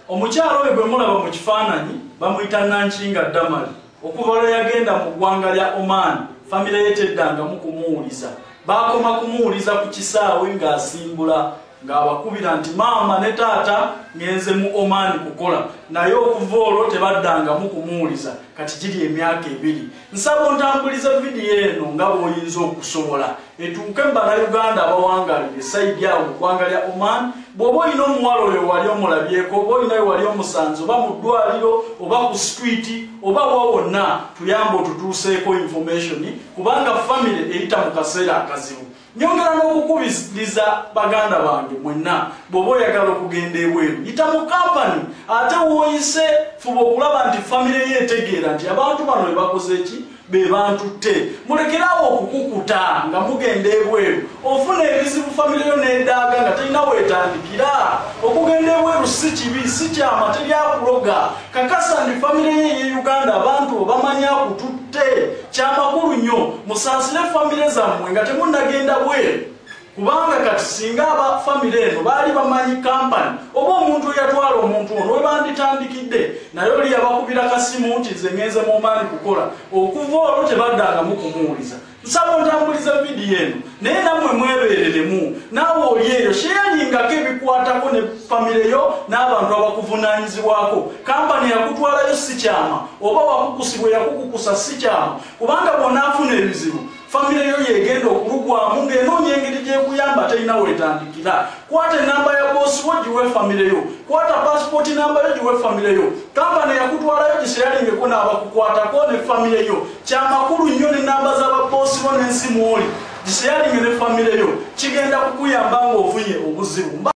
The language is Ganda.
Omukyalo oyo gwe mulaba mu kifaananyi bamuyita Nanchinga Damali. Okuva lwe yagenda mu ggwanga lya Oman, famire ye teddangamu kumuwuliza. Baakoma kumuwuliza ku kisaawe ng'asimbula ng'abakubira nti maama ne taata ngenze mu Oman kukola. Naye okuva olwo tebaddangamu kumuwuliza. Kati giri emyaka 2. Nsaba ontambuliza vidiyo eno nga bw'oyinza okusobola. Etuuke mu Bannayuganda abawangalire sayidi awo mu ggwanga lya Oman. Bw'oba olina omuwala oyo wali omulabyeko, oba olinayo wali omusanze, oba mu ddwaliro, oba ku street, oba wa wonna, tuyambe otutuuseeko information, kubanga famire eyita mu kaseera akazibu. Nyongera n'okukubiriza baganda bange mwenna, bw'oba oyagala okugenda ebweru, yita mu kampani, ate w'oyise fuba okulaba nti famire ye etegeera nti abantu bano be bakoze ki? Be bantutte. Mulekerawo okukukuta nga mugenda ebweru. Ofuna ebizibu famire yo n'edaaga nga terina weetandikira. Okugenda ebweru si kibi, si kyama, teryakuloga. Kakasa ndi famire ye Uganda abantu bamanya kututte. Kyamakulu nnyo musaasire famire zammwe nga temunnagenda bweru. Kubanga kati singa aba famire eno baali bamanyi kampani oba omuntu yatwala omuntu ono we banditandikidde naye oli yabakubira kasimu nti nze ngenze mu Oman kukola, okuva olwo tebaddangamu kumuwuliza. Nsaba ontambuliza vidiyo eno naye nammwe mwebeereremu, naawe oli eyo sheyaringako ebikwatako ne famire yo n'abantu abakuvunaanyizibwako. Kampani yakutwalayo si kyama, oba wakukusibwe yakukukusa si kyama, kubanga bw'onaafuna ebizibu famire yo yegenda okulugwamu ng'enoonya engeri gy'ekuyamba terina weetandikira. Kwata enamba ya boosi wo giwe famire yo, kwata passport namba yo giwe famire yo. Kampani yakutwalayo giseyalingeko n'abakukwatako ne famire yo. Kyamakulu nnyo n'enamba z'ababoosi bo n'ensimu oli giseyalinge ne famire yo, kigenda kukuyamba ng'ofunye obuzibu.